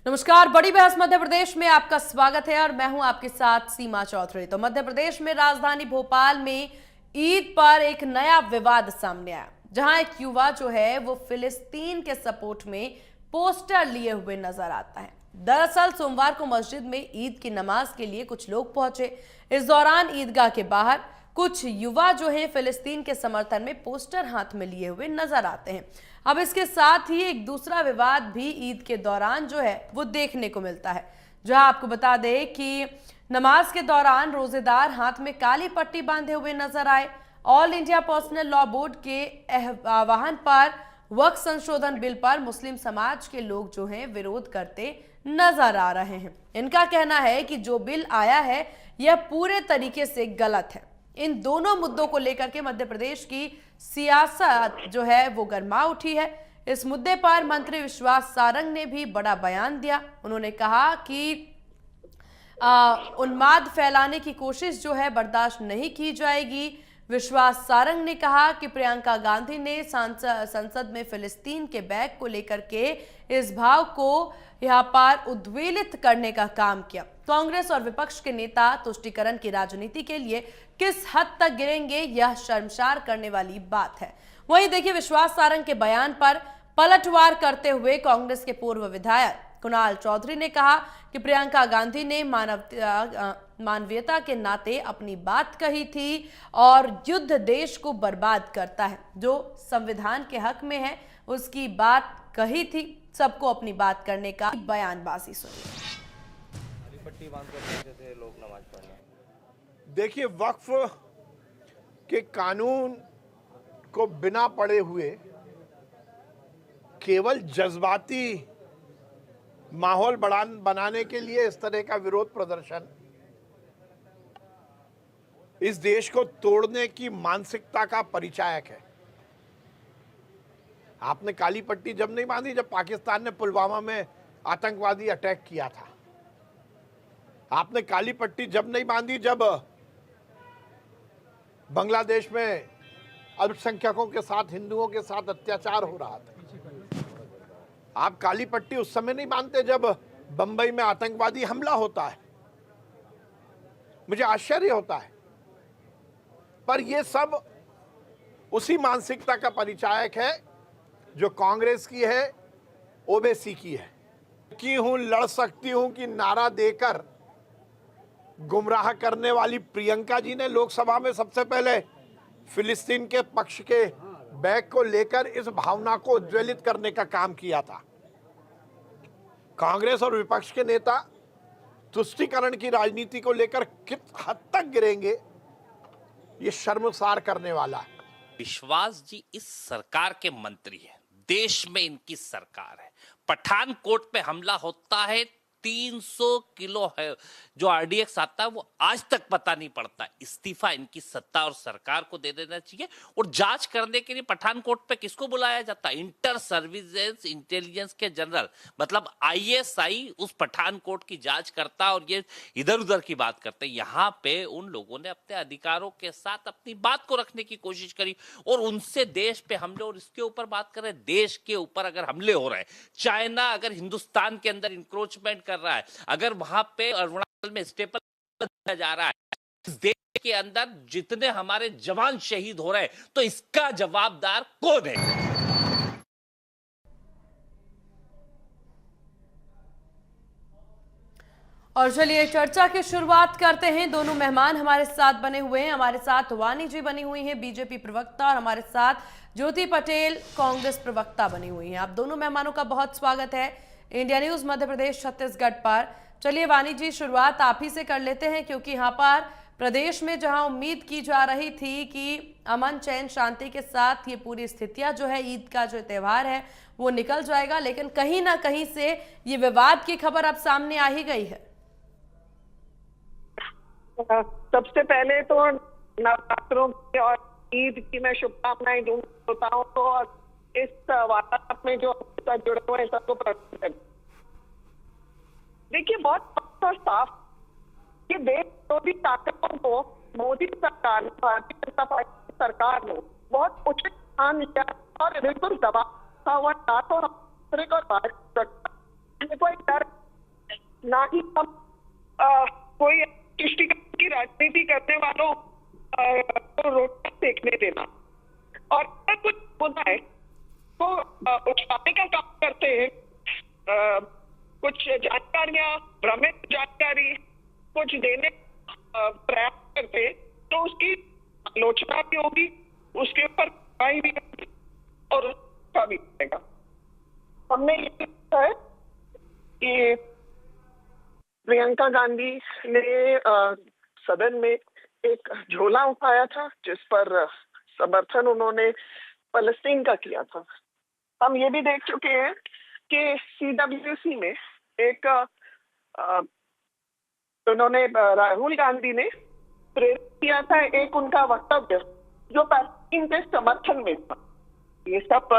नमस्कार। बड़ी बहस मध्य प्रदेश में आपका स्वागत है और मैं हूं आपके साथ सीमा चौधरी। तो मध्य प्रदेश में राजधानी भोपाल में ईद पर एक नया विवाद सामने आया, जहां एक युवा जो है वो फिलिस्तीन के सपोर्ट में पोस्टर लिए हुए नजर आता है। दरअसल सोमवार को मस्जिद में ईद की नमाज के लिए कुछ लोग पहुंचे। इस दौरान ईदगाह के बाहर कुछ युवा जो हैं फिलिस्तीन के समर्थन में पोस्टर हाथ में लिए हुए नजर आते हैं। अब इसके साथ ही एक दूसरा विवाद भी ईद के दौरान जो है वो देखने को मिलता है, जहां आपको बता दें कि नमाज के दौरान रोजेदार हाथ में काली पट्टी बांधे हुए नजर आए। All India personal law board के आह्वान पर वक्फ संशोधन बिल पर मुस्लिम समाज के लोग जो हैं विरोध करते नजर आ रहे हैं। इनका कहना है कि जो बिल आया है यह पूरे तरीके से गलत है। इन दोनों मुद्दों को लेकर के मध्य प्रदेश की सियासत जो है वो गर्मा उठी है। इस मुद्दे पर मंत्री विश्वास सारंग ने भी बड़ा बयान दिया। उन्होंने कहा कि उन्माद फैलाने की कोशिश जो है बर्दाश्त नहीं की जाएगी। विश्वास सारंग ने कहा कि प्रियंका गांधी ने संसद में फिलिस्तीन के बैग को लेकर के इस भाव को यहाँ पर उद्वेलित करने का काम किया। कांग्रेस और विपक्ष के नेता तुष्टीकरण की राजनीति के लिए किस हद तक गिरेंगे, यह शर्मसार करने वाली बात है। वहीं देखिए, विश्वास सारंग के बयान पर पलटवार करते हुए कांग्रेस के पूर्व विधायक कुणाल चौधरी ने कहा कि प्रियंका गांधी ने मानवीयता के नाते अपनी बात कही थी और युद्ध देश को बर्बाद करता है। जो संविधान के हक में है उसकी बात कही थी। सबको अपनी बात करने का बयानबाजी सुनिए। पट्टी बांध कर थे लोग नमाज पढ़ने। देखिए, वक्फ के कानून को बिना पढ़े हुए केवल जज्बाती माहौल बनाने के लिए इस तरह का विरोध प्रदर्शन इस देश को तोड़ने की मानसिकता का परिचायक है। आपने काली पट्टी जब नहीं बांधी जब पाकिस्तान ने पुलवामा में आतंकवादी अटैक किया था। आपने काली पट्टी जब नहीं बांधी जब बांग्लादेश में अल्पसंख्यकों के साथ, हिंदुओं के साथ अत्याचार हो रहा था। आप काली पट्टी उस समय नहीं बांधते जब बंबई में आतंकवादी हमला होता है। मुझे आश्चर्य होता है, पर यह सब उसी मानसिकता का परिचायक है जो कांग्रेस की है, ओवैसी की है। की हूं, लड़ सकती हूं कि नारा देकर गुमराह करने वाली प्रियंका जी ने लोकसभा में सबसे पहले फिलिस्तीन के पक्ष के बैग को लेकर इस भावना को उज्ज्वलित करने का काम किया था। कांग्रेस और विपक्ष के नेता तुष्टीकरण की राजनीति को लेकर किस हद तक गिरेंगे, ये शर्मसार करने वाला है। विश्वास जी इस सरकार के मंत्री हैं, देश में इनकी सरकार है। पठानकोट पे हमला होता है, 300 किलो है जो आरडीएक्स आता है वो आज तक पता नहीं पड़ता। इस्तीफा इनकी सत्ता और सरकार को दे देना चाहिए। और जांच करने के लिए पठानकोट पे किसको बुलाया जाता है? इंटर सर्विसेज इंटेलिजेंस के जनरल, मतलब आईएसआई उस पठानकोट की जांच करता और ये इधर उधर की बात करते। यहाँ पे उन लोगों ने अपने अधिकारों के साथ अपनी बात को रखने की कोशिश करी और उनसे देश पे हमले, और इसके ऊपर बात कर रहे हैं, देश के ऊपर अगर हमले हो रहे हैं, चाइना अगर हिंदुस्तान के अंदर इंक्रोचमेंट कर रहा है, अगर वहां पे अरुणाचल में स्टेपल दिया जा रहा है, इस देश के अंदर जितने हमारे जवान शहीद हो रहे हैं, तो इसका जवाबदार कौन है? और चलिए चर्चा की शुरुआत करते हैं। दोनों मेहमान हमारे साथ बने हुए हैं। हमारे साथ वानी जी बनी हुई हैं, बीजेपी प्रवक्ता, और हमारे साथ ज्योति पटेल, कांग्रेस प्रवक्ता बनी हुई हैं। आप दोनों मेहमानों का बहुत स्वागत है इंडिया न्यूज मध्य प्रदेश छत्तीसगढ़ पर। चलिए वानी जी, शुरुआत आप ही से कर लेते हैं, क्योंकि यहाँ पर प्रदेश में जहां उम्मीद की जा रही थी कि अमन चैन शांति के साथ ये पूरी स्थितियां जो है, ईद का जो त्यौहार है वो निकल जाएगा, लेकिन कहीं ना कहीं से ये विवाद की खबर अब सामने आ ही गई है। सबसे पहले तो नवरात्रों की और ईद की मैं शुभकामनाएं दूं श्रोताओं को, और इस वार्तालाप में जो जुड़े हुए हैं सबको प्रणाम। देखिए, बहुत साफ ये देश जो भी ताकतों को मोदी सरकार, भारतीय जनता पार्टी सरकार ने बहुत उचित स्थान लिया और बिल्कुल दबा हुआ था। तो और कोई डर ना ही हम कोई तुष्टिकरण की राजनीति करने वालों को रोड पर देखने देना। और अगर कुछ होता है तो उठाने का काम करते हैं, कुछ जानकारियां, भ्रमित जानकारी कुछ देने प्रयास करते हैं, तो उसकी आलोचना भी होगी, उसके ऊपर कार्रवाई भी होगी और उसका भी करेगा। हमने ये देखा है कि प्रियंका गांधी ने सदन में एक झोला उठाया था जिस पर समर्थन उन्होंने फलस्तीन का किया था। हम ये भी देख चुके हैं कि CWC में एक उन्होंने राहुल गांधी ने प्रेरित किया था एक उनका वक्तव्य जो फलस्तीन के समर्थन में था। ये सब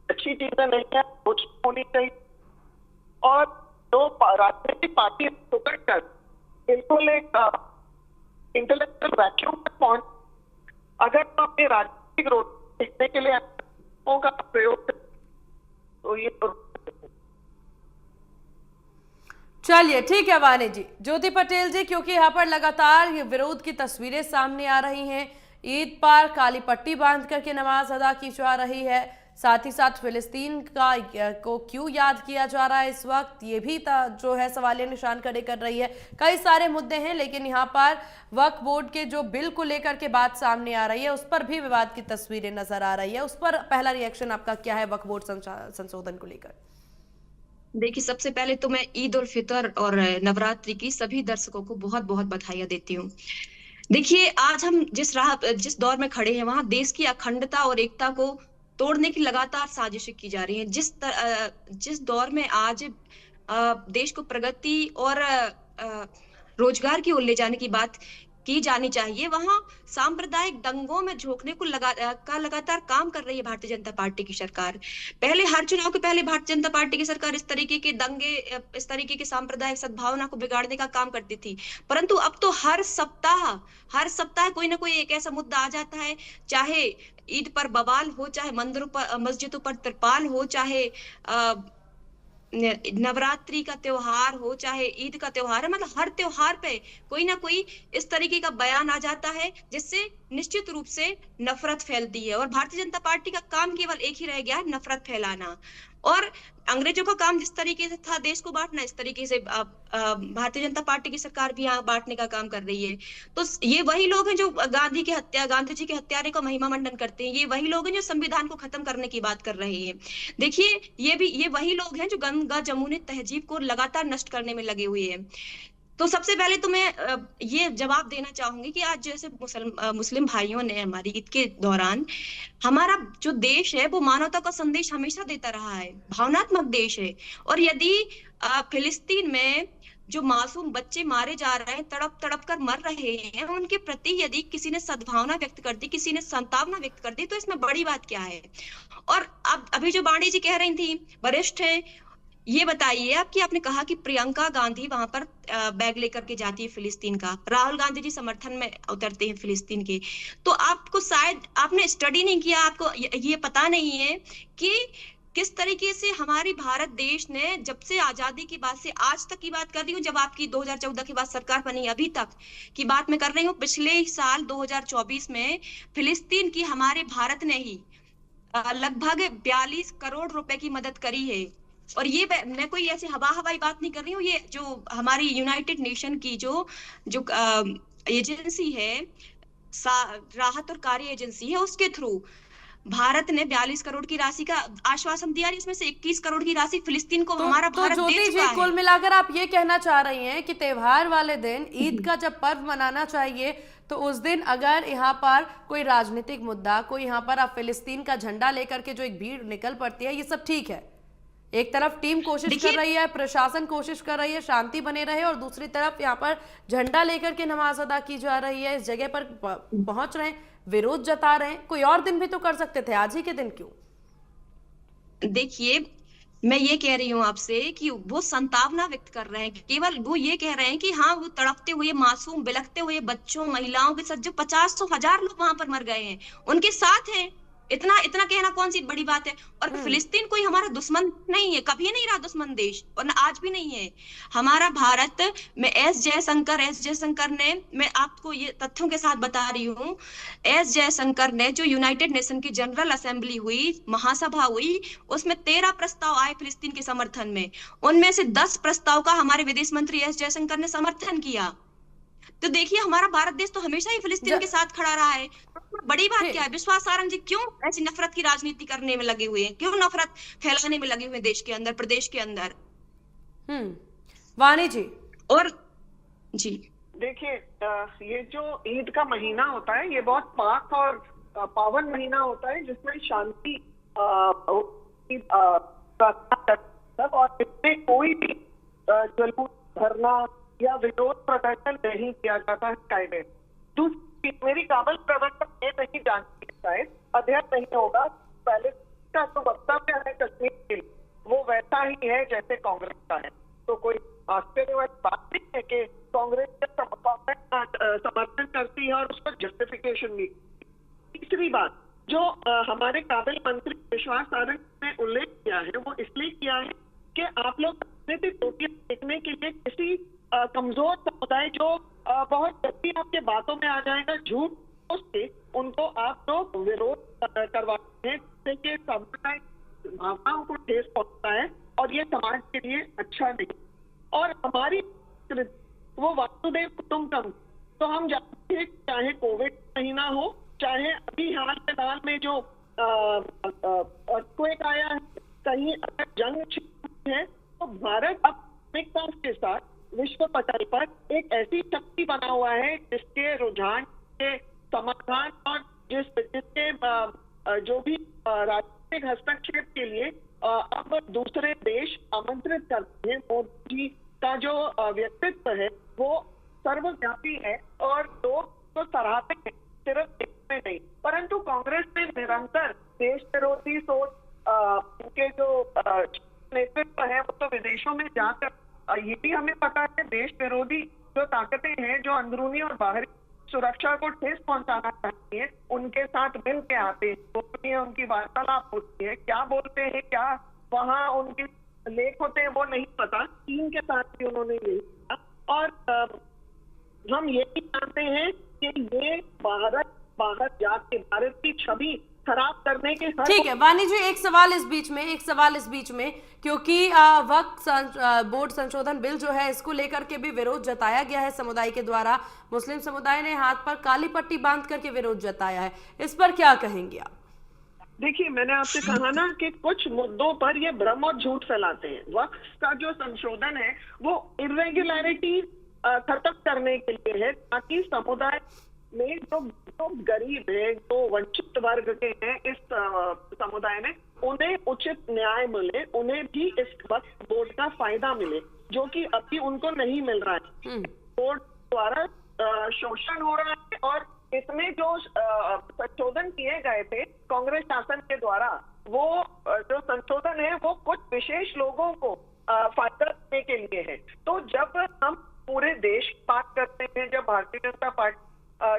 अच्छी चीजें नहीं है, कुछ होनी चाहिए। और जो राजनीतिक पार्टी कर बिल्कुल एक इंटेलेक्चुअल वैक्यूम में पहुंच, अगर तो अपने राजनीतिक रोड देखने के लिए का प्रयोग तो ये चलिए ठीक है वाणी जी, ज्योति पटेल जी, क्योंकि यहाँ पर लगातार ये विरोध की तस्वीरें सामने आ रही हैं। ईद पर काली पट्टी बांध करके नमाज अदा की जा रही है, साथ ही साथ फिलिस्तीन को क्यों याद किया जा रहा है इस वक्त, ये भी जो है सवालिया निशान खड़े कर रही है। कई सारे मुद्दे हैं, लेकिन यहाँ पर वक्फ बोर्ड के जो बिल को लेकर के बात सामने आ रही है उस पर भी विवाद की तस्वीरें नजर आ रही है। उस पर पहला रिएक्शन आपका क्या है वक्फ बोर्ड संशोधन को लेकर? देखिए, सबसे पहले तो मैं ईद उल फितर और नवरात्रि की सभी दर्शकों को बहुत बहुत बधाइयां देती हूँ। देखिए, आज हम जिस दौर में खड़े हैं वहां देश की अखंडता और एकता को तोड़ने की लगातार साजिशें की जा रही हैं। जिस दौर में आज देश को प्रगति और रोजगार की ओर ले जाने की बात की जानी चाहिए, वहां सांप्रदायिक दंगों में झोंकने को लगातार काम कर रही है भारतीय जनता पार्टी की सरकार। पहले हर चुनाव के पहले भारतीय जनता पार्टी की सरकार इस तरीके के दंगे, इस तरीके की सांप्रदायिक सद्भावना को बिगाड़ने का काम करती थी, परंतु अब तो हर सप्ताह कोई ना कोई एक ऐसा मुद्दा आ जाता है, चाहे ईद पर बवाल हो, चाहे मंदिरों पर, मस्जिदों पर त्रिपाल हो, चाहे नवरात्रि का त्योहार हो, चाहे ईद का त्योहार है, मतलब हर त्योहार पे कोई ना कोई इस तरीके का बयान आ जाता है जिससे निश्चित रूप से नफरत फैलती है। और भारतीय जनता पार्टी का काम केवल एक ही रह गया है, नफरत फैलाना। और अंग्रेजों का काम जिस तरीके से था देश को बांटना, इस तरीके से भारतीय जनता पार्टी की सरकार भी यहाँ बांटने का काम कर रही है। तो ये वही लोग हैं जो गांधी जी के हत्यारे का महिमा मंडन करते हैं, ये वही लोग हैं जो संविधान को खत्म करने की बात कर रहे हैं। देखिए, ये वही लोग हैं जो गंगा जमुनी तहजीब को लगातार नष्ट करने में लगे हुए हैं। तो सबसे पहले तो मैं ये जवाब देना चाहूंगी कि आज जैसे मुस्लिम भाइयों ने हमारी ईद के दौरान, हमारा जो देश है वो मानवता का संदेश हमेशा देता रहा है, भावनात्मक देश है। और यदि फिलिस्तीन में जो मासूम बच्चे मारे जा रहे हैं, तड़प तड़प कर मर रहे हैं, उनके प्रति यदि किसी ने सद्भावना व्यक्त कर दी, किसी ने सांत्वना व्यक्त कर दी, तो इसमें बड़ी बात क्या है? और अब अभी जो वाणी जी कह रही थी, वरिष्ठ है, ये बताइए आप कि आपने कहा कि प्रियंका गांधी वहां पर बैग लेकर के जाती है फिलिस्तीन का, राहुल गांधी जी समर्थन में उतरते हैं फिलिस्तीन के, तो आपको शायद आपने स्टडी नहीं किया, आपको ये पता नहीं है कि किस तरीके से हमारी भारत देश ने जब से आजादी की बात से आज तक की बात कर रही हूँ, जब आपकी 2014 के बाद सरकार बनी अभी तक की बात मैं कर रही हूँ, पिछले साल 2024 में फिलिस्तीन की हमारे भारत ने ही लगभग 42 करोड़ रुपए की मदद करी है। और ये मैं कोई ऐसी हवाई बात नहीं कर रही हूँ, ये जो हमारी यूनाइटेड नेशन की जो एजेंसी है, राहत और कार्य एजेंसी है, उसके थ्रू भारत ने 42 करोड़ की राशि का आश्वासन दिया, इसमें से 21 करोड़ की राशि फिलिस्तीन को हमारा भारत दे चुका है। कुल मिलाकर आप ये कहना चाह रही हैं कि त्योहार वाले दिन, ईद का जब पर्व मनाना चाहिए, तो उस दिन अगर यहाँ पर कोई राजनीतिक मुद्दा, कोई यहाँ पर आप फिलिस्तीन का झंडा लेकर के जो एक भीड़ निकल पड़ती है, ये सब ठीक है। एक तरफ टीम कोशिश कर रही है, प्रशासन कोशिश कर रही है शांति बने रहे, और दूसरी तरफ यहाँ पर झंडा लेकर के नमाज अदा की जा रही है, इस जगह पर पहुंच रहे हैं, विरोध जता रहे हैं। कोई और दिन भी तो कर सकते थे, आज ही के दिन क्यों? देखिए, मैं ये कह रही हूँ आपसे कि वो संतावना व्यक्त कर रहे हैं, केवल वो ये कह रहे हैं कि हाँ, वो तड़पते हुए मासूम, बिलखते हुए बच्चों, महिलाओं के साथ जो 50-100 हजार लोग वहां पर मर गए हैं, उनके साथ हैं, इतना इतना कहना कौन सी बड़ी बात है। और फिलिस्तीन कोई हमारा दुश्मन नहीं है, कभी नहीं रहा दुश्मन देश, और ना आज भी नहीं है। हमारा भारत में एस जयशंकर ने, मैं आपको ये तथ्यों के साथ बता रही हूँ, एस जयशंकर ने, जो यूनाइटेड नेशन की जनरल असेंबली हुई, महासभा हुई, उसमें 13 प्रस्ताव आए फिलिस्तीन के समर्थन में। उनमें से 10 प्रस्ताव का हमारे विदेश मंत्री एस जयशंकर ने समर्थन किया। तो देखिए, हमारा भारत देश तो हमेशा ही फिलिस्तीन के साथ खड़ा रहा है। तो बड़ी बात क्या है? विश्वास सारंग जी क्यों ऐसी नफरत की राजनीति करने में लगे हुए हैं? क्यों नफरत फैलाने में लगे हुए हैं देश के अंदर, प्रदेश के अंदर? वाणी जी। और जी देखिए, ये जो ईद का महीना होता है, ये बहुत पाक और पावन महीना होता है, जिसमें शांति और इसमें कोई भी जुलूस, धरना या विरोध प्रदर्शन नहीं किया जाता है कायदे। दूसरी, मेरी काबिल प्रवक्ता ये नहीं जानती, शायद अध्ययन नहीं होगा, पहले का जो वक्तव्य है कश्मीर के लिए वो वैसा ही है जैसे कांग्रेस का है। तो कोई आश्चर्य वाली बात नहीं है कि कांग्रेस समर्थन करती है और उसको जस्टिफिकेशन नहीं। तीसरी बात, जो हमारे काबिल मंत्री विश्वास सारंग ने उल्लेख किया है, वो इसलिए किया है कि आप लोग राजनीतिक रोटियां देखने के लिए किसी कमजोर समुदाय जो बहुत जल्दी आपके बातों में आ जाएगा, झूठ से उनको आप लोग विरोध करवाते हैं, जिससे सामुदायिक भावनाओं को ठेस पहुंचता है और ये समाज के लिए अच्छा नहीं। और हमारी वो वासुदेव कुटुंबकम, तो हम जानते हैं, चाहे कोविड महीना हो, चाहे अभी हाल फिलहाल में जो अर्थक्वेक आया है, कहीं अगर जंग है, तो भारत अब के साथ विश्व पटल पर एक ऐसी शक्ति बना हुआ है जिसके रुझान के समाधान और जिसके जो भी राजनीतिक हस्तक्षेप के लिए अब दूसरे देश आमंत्रित करते हैं। मोदी जी का जो व्यक्तित्व है वो सर्वव्यापी है और लोग तो सराहते हैं, सिर्फ देखते नहीं। परंतु कांग्रेस ने निरंतर देश विरोधी सोच, उनके जो नेतृत्व है वो तो विदेशों में जाकर, ये भी हमें पता है, देश विरोधी जो ताकतें हैं जो अंदरूनी और बाहरी सुरक्षा को ठेस पहुंचाना चाहती है, उनके साथ मिल के आते हैं, उनकी वार्तालाप होती है, क्या बोलते हैं, क्या वहाँ उनके लेख होते हैं वो नहीं पता। चीन के साथ भी उन्होंने यही किया और हम ये भी जानते हैं कि ये बाहर जाके भारत की छवि खराब करने के। ठीक है वाणी जी, एक सवाल इस बीच में क्योंकि वक्फ बोर्ड संशोधन बिल जो है, इसको लेकर के भी विरोध जताया गया है समुदाय के द्वारा। मुस्लिम समुदाय ने हाथ पर काली पट्टी बांध करके विरोध जताया है, इस पर क्या कहेंगे आप? देखिए, मैंने आपसे कहा ना कि कुछ मुद्दों पर ये भ्रम और झूठ फैलाते हैं। वक्फ का जो संशोधन है वो इरेगुलरिटी खत्म करने के लिए है, ताकि समुदाय में जो गरीब है, जो वंचित वर्ग के हैं इस समुदाय में, उन्हें उचित न्याय मिले, उन्हें भी इस वक्फ बोर्ड का फायदा मिले, जो कि अभी उनको नहीं मिल रहा है। बोर्ड द्वारा शोषण हो रहा है और इसमें जो संशोधन किए गए थे कांग्रेस शासन के द्वारा, वो जो संशोधन है वो कुछ विशेष लोगों को फायदा देने के लिए है। तो जब हम पूरे देश की बात करते हैं, जब भारतीय जनता पार्टी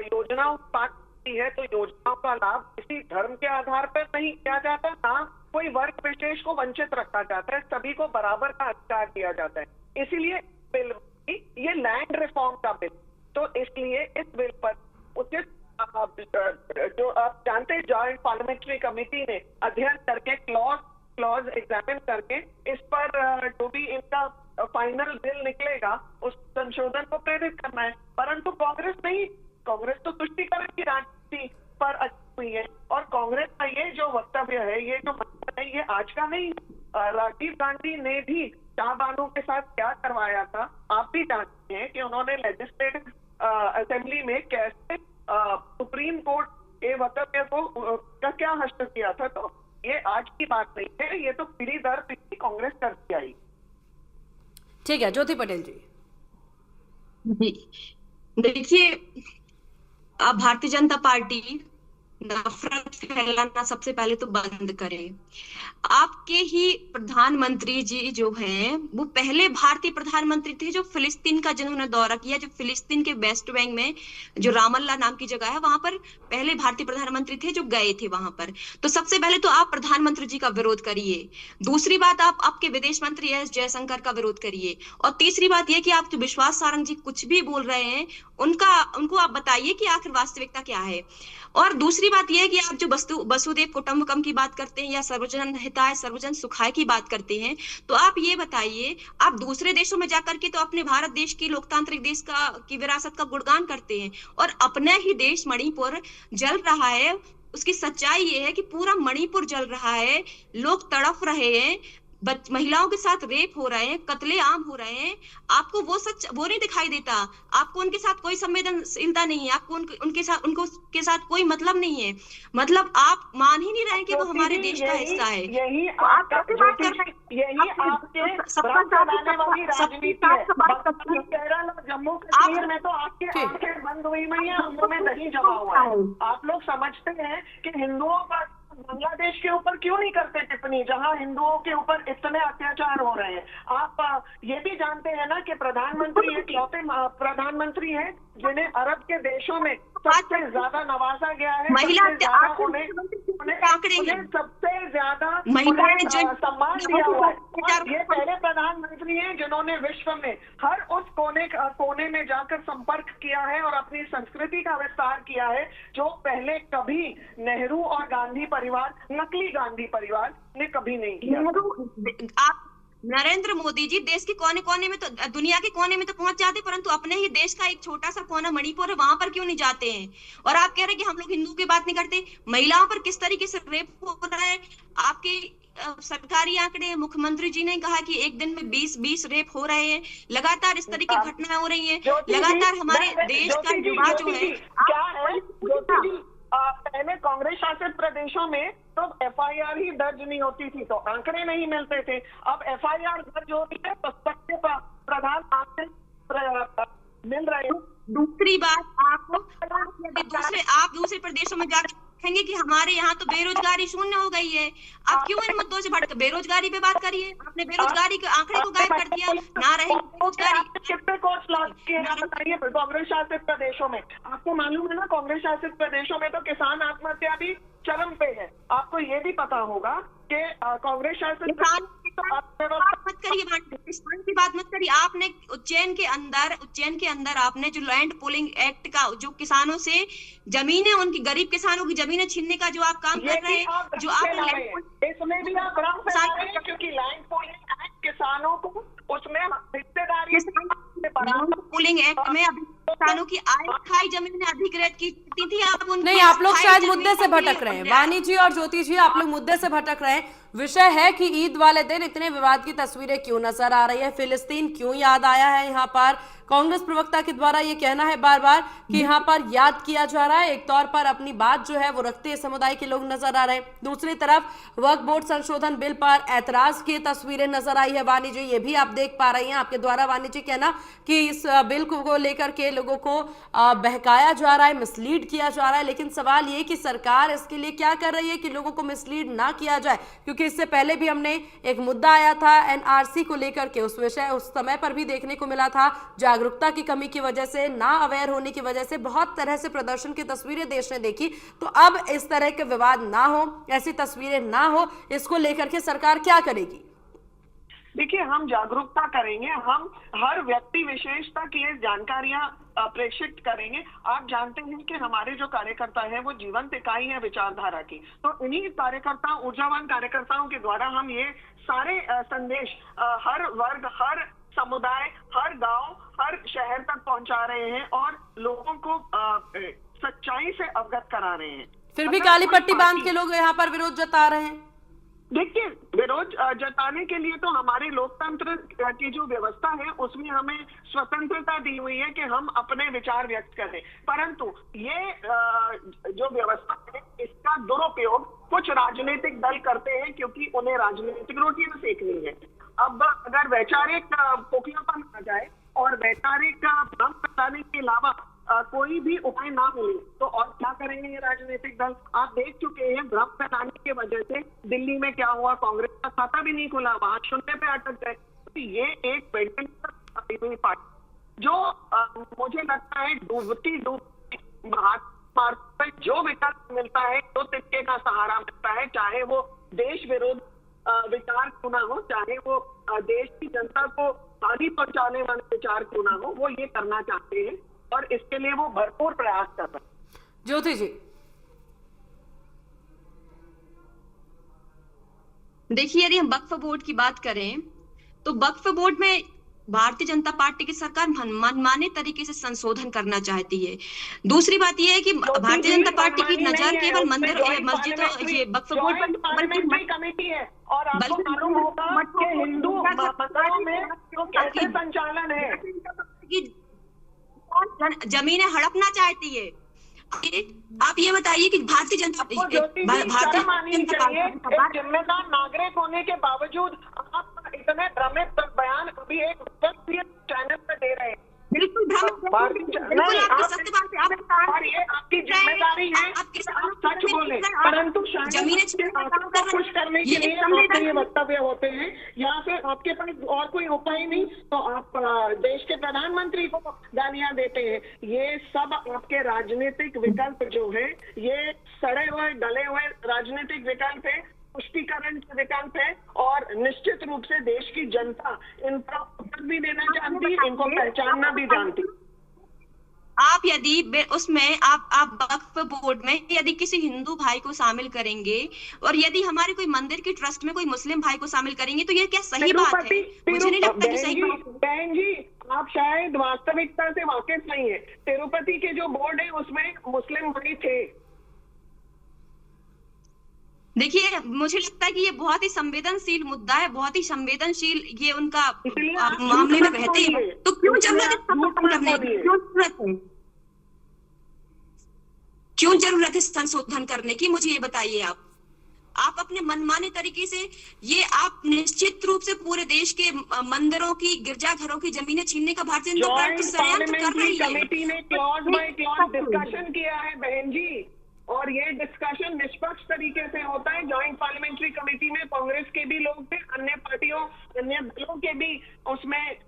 योजनाओं की बात करती है, तो योजनाओं का लाभ किसी धर्म के आधार पर नहीं किया जाता, ना कोई वर्ग विशेष को वंचित रखा जाता है, सभी को बराबर का अधिकार दिया जाता है। इसीलिए बिल, ये लैंड रिफॉर्म का बिल, तो इसलिए इस बिल पर उचित जो आप जानते हैं, जॉइंट पार्लियामेंट्री कमेटी ने अध्ययन करके क्लॉज एग्जामिन करके इस पर जो भी इनका फाइनल बिल निकलेगा उस संशोधन को प्रेरित करना है। परंतु कांग्रेस तो तुष्टीकरण की राजनीति पर अटकी हुई है और कांग्रेस का ये जो वक्तव्य है, ये जो मतलब है, ये आज का नहीं। राजीव गांधी ने भी शाह बानो के साथ क्या करवाया था आप भी जानते हैं कि उन्होंने लेजिस्लेटिव असेंबली में कैसे सुप्रीम कोर्ट के वक्तव्य को का क्या हश्र किया था। तो ये आज की बात नहीं है, ये तो पीढ़ी दर पीढ़ी कांग्रेस करती आई। ठीक है ज्योति पटेल जी। देखिए, अब भारतीय जनता पार्टी नफरत फैलाना सबसे पहले तो बंद करें। आपके ही प्रधानमंत्री जी जो हैं वो पहले भारतीय प्रधानमंत्री थे जो फिलिस्तीन का जिन्होंने दौरा किया, जो फिलिस्तीन के वेस्ट बैंक में जो रामल्ला नाम की जगह है वहां पर पहले भारतीय प्रधानमंत्री थे जो गए थे वहां पर। तो सबसे पहले तो आप प्रधानमंत्री जी का विरोध करिए। दूसरी बात, आप आपके विदेश मंत्री एस जयशंकर का विरोध करिए। और तीसरी बात यह कि आप जो विश्वास सारंग जी कुछ भी बोल रहे हैं उनको आप बताइए कि आखिर वास्तविकता क्या है। और दूसरी बात यह है कि आप जो वसुदेव कुटुंबकम की बात करते हैं या सर्वजन हिताय सर्वजन सुखाय की बात करते हैं, तो आप ये बताइए, आप दूसरे देशों में जाकर के तो अपने भारत देश की लोकतांत्रिक देश की विरासत का गुणगान करते हैं, और अपना ही देश मणिपुर जल रहा है। उसकी सच्चाई ये है कि पूरा मणिपुर जल रहा है, लोग तड़प रहे हैं, महिलाओं के साथ रेप हो रहे हैं, कत्लेआम हो रहे हैं। आपको वो नहीं दिखाई देता। आपको उनके साथ कोई संवेदनशीलता नहीं है, आपको उनके साथ कोई मतलब नहीं है। मतलब आप मान ही नहीं रहे कि वो हमारे देश का हिस्सा है। यही आपके केरल और जम्मू कश्मीर में तो आपके आंखें बंद हुई हुई है, मुंह में दही जमा हुआ है। आप लोग समझते हैं कि हिंदुओं पर बांग्लादेश के ऊपर क्यों नहीं करते टिप्पणी, जहां हिंदुओं के ऊपर इतने अत्याचार हो रहे हैं। आप ये भी जानते हैं ना कि प्रधानमंत्री इकलौते प्रधानमंत्री हैं जिन्हें अरब के देशों में सबसे ज्यादा नवाजा गया है, सबसे ज्यादा उन्हें सम्मान दिया हुआ है। ये पहले प्रधानमंत्री हैं जिन्होंने विश्व में हर उस कोने में जाकर संपर्क किया है और अपनी संस्कृति का विस्तार किया है जो पहले कभी नेहरू और गांधी परिवार, नकली गांधी परिवार ने कभी नहीं किया। आप नरेंद्र मोदी जी देश के कोने कोने में तो, दुनिया के कोने में तो पहुंच जाते, परंतु अपने ही देश का एक छोटा सा कोना मणिपुर है, वहां पर क्यों नहीं जाते हैं? और आप कह रहे हैं कि हम लोग हिंदुओं की बात नहीं करते। महिलाओं पर किस तरीके से रेप हो रहा है, आपके सरकारी आंकड़े, मुख्यमंत्री जी ने कहा कि एक दिन में 20 रेप हो रहे हैं। लगातार इस तरह की घटनाएं हो रही हैं। लगातार हमारे देश का युवा जो है, क्या है, पहले कांग्रेस शासित प्रदेशों में तो एफआईआर ही दर्ज नहीं होती थी, तो आंकड़े नहीं मिलते थे। अब एफआईआर दर्ज हो रही है तो सबके प्रधान आंकड़े मिल रहे हैं। दूसरी बात, आप दूसरे प्रदेशों में जाकर देखेंगे कि हमारे यहाँ तो बेरोजगारी शून्य हो गई है। आप क्यों इन मुद्दों से भटक बेरोजगारी पे बात करिए? आपने बेरोजगारी के आंकड़े को गायब कर दिया। ना रहे बेरोजगारी। कितने कोर्स लॉन्च किए बताइए कांग्रेस शासित प्रदेशों में? आपको मालूम है ना, कांग्रेस शासित प्रदेशों में तो किसान आत्महत्या भी चरम पे है। आपको ये भी पता होगा कि कांग्रेस शासित मत करिए, किसान की बात मत करिए। आपने उज्जैन के अंदर आपने जो लैंड पूलिंग एक्ट का, जो किसानों से जमीनें, उनकी गरीब किसानों की जमीनें छीनने का जो आप काम कर रहे हैं, जो आप इसमें भी आप रंग फैला रहे हैं, क्योंकि लैंड पूलिंग एक्ट किसानों को उसमें हिस्सेदारी पूलिंग एक्ट में अभी किसानों की आय खाई जमीनें अधिग्रहित की थी। आप लोग शायद मुद्दे से भटक रहे हैं। वानी जी और ज्योति जी, आप लोग मुद्दे से भटक रहे हैं। विषय है कि ईद वाले दिन इतने विवाद की तस्वीरें क्यों नजर आ रही है, फिलिस्तीन क्यों याद आया है। यहाँ पर कांग्रेस प्रवक्ता के द्वारा ये कहना है बार बार कि यहाँ पर याद किया जा रहा है। एक तौर पर अपनी बात जो है वो रखते हैं समुदाय के लोग नजर आ रहे हैं। दूसरी तरफ वक्फ बोर्ड संशोधन बिल पर ऐतराज की तस्वीरें नजर आई है। वानी जी, ये भी आप देख पा रही हैं। आपके द्वारा वानी जी कहना कि इस बिल को लेकर के लोगों को बहकाया जा रहा है, मिसलीड किया जा रहा है। लेकिन सवाल ये कि सरकार इसके लिए क्या कर रही है कि लोगों को मिसलीड ना किया जाए, क्योंकि इससे पहले भी हमने एक मुद्दा आया था एनआरसी को लेकर के, उस समय पर भी देखने को मिला था जागरूकता की कमी की वजह से, ना अवेयर होने की वजह से बहुत तरह से प्रदर्शन की तस्वीरें देश ने देखी। तो अब इस तरह के विवाद ना हो, ऐसी तस्वीरें ना हो, इसको लेकर के सरकार क्या करेगी? देखिए, हम जागरूकता करेंगे, हम हर व्यक्ति विशेष तक ये जानकारियां प्रेषित करेंगे। आप जानते हैं कि हमारे जो कार्यकर्ता हैं वो जीवंत इकाई है विचारधारा की, तो इन्हीं कार्यकर्ताओं, ऊर्जावान कार्यकर्ताओं के द्वारा हम ये सारे संदेश हर वर्ग, हर समुदाय, हर गांव, हर शहर तक पहुंचा रहे हैं और लोगों को सच्चाई से अवगत करा रहे हैं। फिर भी काली पट्टी बांध के लोग यहाँ पर विरोध जता रहे हैं। देखिए, विरोध जताने के लिए तो हमारे लोकतंत्र की जो व्यवस्था है उसमें हमें स्वतंत्रता दी हुई है कि हम अपने विचार व्यक्त करें, परंतु ये जो व्यवस्था है इसका दुरुपयोग कुछ राजनीतिक दल करते हैं क्योंकि उन्हें राजनीतिक रोटियां सेकनी है। अब अगर वैचारिक पोखलापन आ जाए और वैचारिक भ्रम फैलाने के अलावा कोई भी उपाय ना मिले तो और क्या करेंगे ये राजनीतिक दल? आप देख चुके हैं भ्रम फैलाने की वजह से दिल्ली में क्या हुआ, कांग्रेस का खाता भी नहीं खुला, वहां शून्य पे अटक गए। तो ये एक पेटेंट पार्टी जो मुझे लगता है डूबती मार्ग पर जो विकल्प मिलता है, जो तिनके का सहारा मिलता है, चाहे वो देश विरोध विचार क्यों ना हो, चाहे वो देश की जनता को हानि पहुंचाने वाले विचार क्यों ना हो, वो ये करना चाहते हैं और इसके लिए वो भरपूर प्रयास कर रहे हैं। ज्योति जी, देखिए, यदि हम वक्फ बोर्ड की बात करें तो वक्फ बोर्ड में भारतीय जनता पार्टी की सरकार मनमाने तरीके से संशोधन करना चाहती है। दूसरी बात यह है कि भारतीय जनता पार्टी की नजर केवल मंदिर मस्जिदों ये वक्फ बोर्ड पर कमेटी है और आपको मालूम होगा कि हिंदू मंदिरों में कैसे संचालन है, जमीनें हड़पना चाहती है। आप ये बताइए कि भारतीय जनता जिम्मेदार नागरिक होने के बावजूद आप इतने भ्रमित बयान अभी एक चैनल पर दे रहे हैं। बिल्कुल आपकी जिम्मेदारी है आप सच बोले, परंतु जमीनें खुश करने के लिए आपके ये वक्तव्य होते हैं या फिर आपके पास और कोई उपाय नहीं तो आप देश के प्रधानमंत्री को गालियां देते हैं। ये सब आपके राजनीतिक विकल्प जो है, ये सड़े हुए गले हुए राजनीतिक विकल्प है, पुष्टिकरण के विकल्प है और निश्चित रूप से देश की जनता इनका उत्तर भी देना जानती है, इनको पहचानना भी जानती। आप यदि उसमें आप वक्फ बोर्ड में यदि किसी हिंदू भाई को शामिल करेंगे और यदि हमारे कोई मंदिर की ट्रस्ट में कोई मुस्लिम भाई को शामिल करेंगे तो ये क्या सही बात है? मुझे नहीं लगता कि सही बात है। बहन जी, आप शायद वास्तविकता से वाकिफ नहीं है। तिरुपति के जो बोर्ड है उसमें मुस्लिम भाई थे। देखिए, मुझे लगता है कि ये बहुत ही संवेदनशील मुद्दा है, बहुत ही संवेदनशील ये उनका मामले में रहते हैं। तो क्यों जरूरत है संशोधन करने की? मुझे ये बताइए। आप अपने मनमाने तरीके से ये आप निश्चित रूप से पूरे देश के मंदिरों की, गिरजाघरों की जमीनें छीनने का भारतीय जनता पार्टी षड्यंत्र कर रही है। कमेटी ने क्लॉज बाय क्लॉज डिस्कशन किया है बहन जी, और ये डिस्कशन निष्पक्ष तरीके से होता है। ज्वाइंट पार्लियामेंट्री कमेटी में कांग्रेस के भी लोग थे, अन्य पार्टियों, अन्य दलों के भी उसमें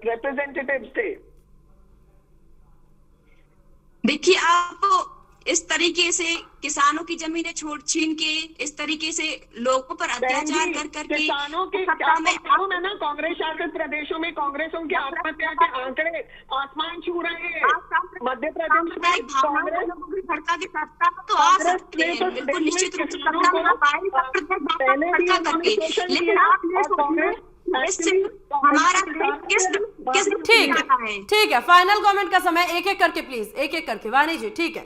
रिप्रेजेंटेटिव्स थे। देखिए, आप इस तरीके से किसानों की जमीनें छीन के, इस तरीके से लोगों पर अत्याचार कर करके किसानों के मालूम है ना, कांग्रेस शासित प्रदेशों में कांग्रेसों की आत्महत्या के आंकड़े आसमान छू रहे हैं। मध्य प्रदेश में भड़का के सत्ता तो आ सकते हैं, बिल्कुल निश्चित रूप से, लेकिन आप हमारा ठीक है, फाइनल कमेंट का समय, एक एक करके प्लीज, एक एक करके। वाणी जी, ठीक है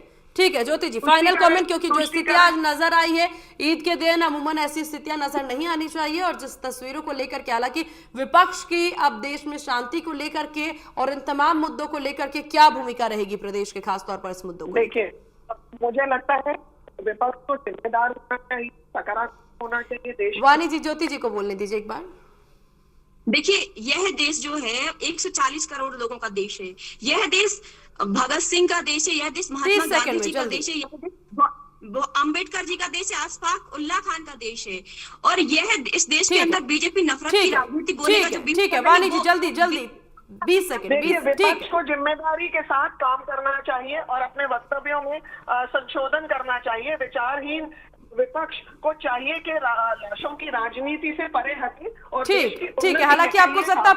ज्योति जी, फाइनल कमेंट, क्योंकि जो स्थितियां आज नजर आई है ईद के दिन अमूमन ऐसी स्थितियां नजर नहीं आनी चाहिए, और जिस तस्वीरों को लेकर के, हालांकि विपक्ष की अब देश में शांति को लेकर के और इन तमाम मुद्दों को लेकर के क्या भूमिका रहेगी प्रदेश के, खासतौर पर इस मुद्दों को? देखिए, मुझे लगता है विपक्ष को जिम्मेदार होना चाहिए, सकारात्मक होना चाहिए। देश वाणी जी, ज्योति जी को बोलने दीजिए एक बार। देखिए, यह देश जो है 140 करोड़ लोगों का देश है। यह देश भगत सिंह का देश है, यह देश महात्मा गांधी जी का देश है, यह देश अम्बेडकर जी का देश है, अशफाक उल्लाह खान का देश है, और यह इस देश के अंदर बीजेपी नफरत की राजनीति बोलेगा। ठीक है वाणी जी, जल्दी 20 सेकंड। देखिए, विपक्ष को जिम्मेदारी के साथ काम करना चाहिए और अपने वक्तव्यों में संशोधन करना चाहिए। विचारहीन विपक्ष को चाहिए कि लाशों की राजनीति से परे हटे और ठीक है। हालांकि आपको सत्ता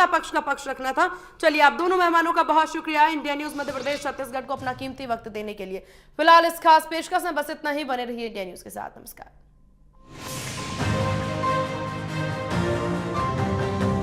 पक्ष का पक्ष रखना था। चलिए, आप दोनों मेहमानों का बहुत शुक्रिया इंडिया न्यूज मध्य प्रदेश छत्तीसगढ़ को अपना कीमती वक्त देने के लिए। फिलहाल इस खास पेशकश में बस इतना ही। बने रहिए इंडिया न्यूज के साथ। नमस्कार।